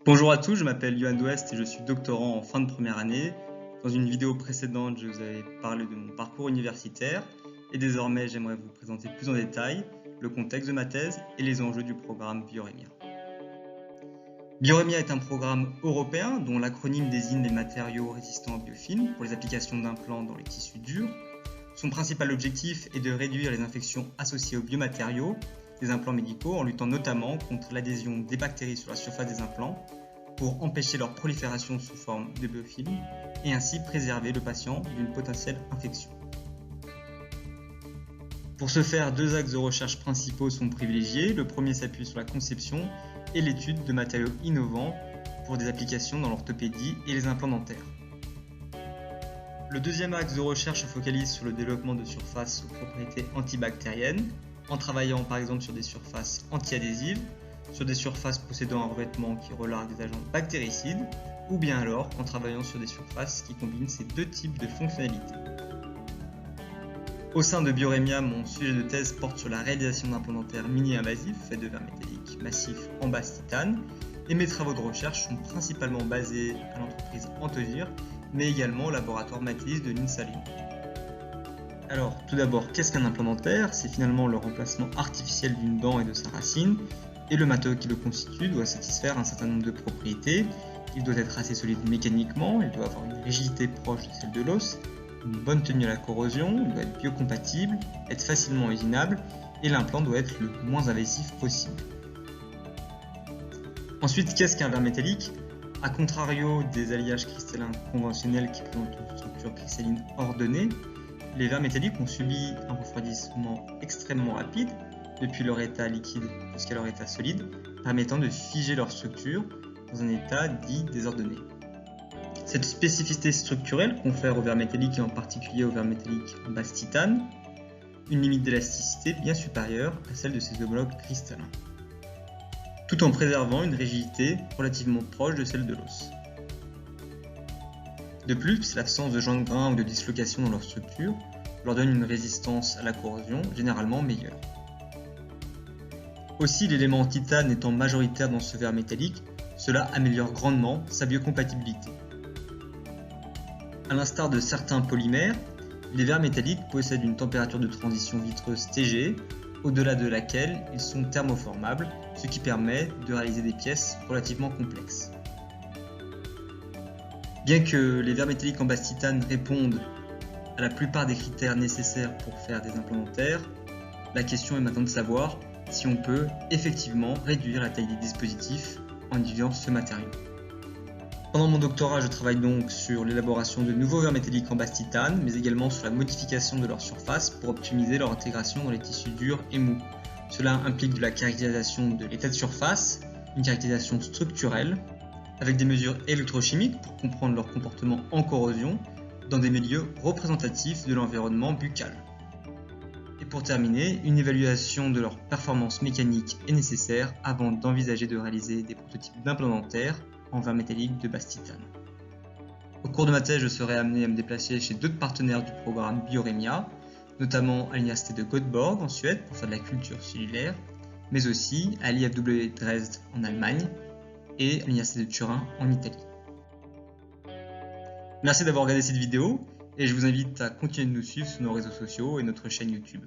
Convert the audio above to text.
Bonjour à tous, je m'appelle Yohan Douest et je suis doctorant en fin de première année. Dans une vidéo précédente, je vous avais parlé de mon parcours universitaire et désormais j'aimerais vous présenter plus en détail le contexte de ma thèse et les enjeux du programme Bioremia. Bioremia est un programme européen dont l'acronyme désigne les matériaux résistants aux biofilms pour les applications d'implants dans les tissus durs. Son principal objectif est de réduire les infections associées aux biomatériaux des implants médicaux en luttant notamment contre l'adhésion des bactéries sur la surface des implants pour empêcher leur prolifération sous forme de biofilms et ainsi préserver le patient d'une potentielle infection. Pour ce faire, deux axes de recherche principaux sont privilégiés. Le premier s'appuie sur la conception et l'étude de matériaux innovants pour des applications dans l'orthopédie et les implants dentaires. Le deuxième axe de recherche se focalise sur le développement de surfaces aux propriétés antibactériennes, en travaillant par exemple sur des surfaces antiadhésives, sur des surfaces possédant un revêtement qui relargue des agents bactéricides, ou bien alors en travaillant sur des surfaces qui combinent ces deux types de fonctionnalités. Au sein de Bioremia, mon sujet de thèse porte sur la réalisation d'implants dentaires mini-invasifs faits de verre métallique massif en base titane, et mes travaux de recherche sont principalement basés à l'entreprise Antosur, mais également au laboratoire Mathis de l'INSA Lyon. Alors, tout d'abord, qu'est-ce qu'un implant dentaire? C'est finalement le remplacement artificiel d'une dent et de sa racine, et le matériau qui le constitue doit satisfaire un certain nombre de propriétés. Il doit être assez solide mécaniquement, il doit avoir une rigidité proche de celle de l'os, une bonne tenue à la corrosion, il doit être biocompatible, être facilement usinable, et l'implant doit être le moins invasif possible. Ensuite, qu'est-ce qu'un verre métallique? A contrario des alliages cristallins conventionnels qui présentent une structure cristalline ordonnée, les verres métalliques ont subi un refroidissement extrêmement rapide depuis leur état liquide jusqu'à leur état solide, permettant de figer leur structure dans un état dit désordonné. Cette spécificité structurelle confère aux verres métalliques et en particulier aux verres métalliques en base titane une limite d'élasticité bien supérieure à celle de ses homologues cristallins, tout en préservant une rigidité relativement proche de celle de l'os. De plus, l'absence de joints de grain ou de dislocation dans leur structure leur donne une résistance à la corrosion généralement meilleure. Aussi, l'élément en titane étant majoritaire dans ce verre métallique, cela améliore grandement sa biocompatibilité. A l'instar de certains polymères, les verres métalliques possèdent une température de transition vitreuse TG, au-delà de laquelle ils sont thermoformables, ce qui permet de réaliser des pièces relativement complexes. Bien que les verres métalliques en base titane répondent à la plupart des critères nécessaires pour faire des implants dentaires, la question est maintenant de savoir si on peut effectivement réduire la taille des dispositifs en utilisant ce matériau. Pendant mon doctorat, je travaille donc sur l'élaboration de nouveaux verres métalliques en base titane, mais également sur la modification de leur surface pour optimiser leur intégration dans les tissus durs et mous. Cela implique de la caractérisation de l'état de surface, une caractérisation structurelle, avec des mesures électrochimiques pour comprendre leur comportement en corrosion dans des milieux représentatifs de l'environnement buccal. Et pour terminer, une évaluation de leur performance mécanique est nécessaire avant d'envisager de réaliser des prototypes d'implants dentaires en verre métallique de base titane. Au cours de ma thèse, je serai amené à me déplacer chez d'autres partenaires du programme Bioremia, notamment à l'université de Göteborg en Suède pour faire de la culture cellulaire, mais aussi à l'IFW Dresde en Allemagne et à l'université de Turin en Italie. Merci d'avoir regardé cette vidéo et je vous invite à continuer de nous suivre sur nos réseaux sociaux et notre chaîne YouTube.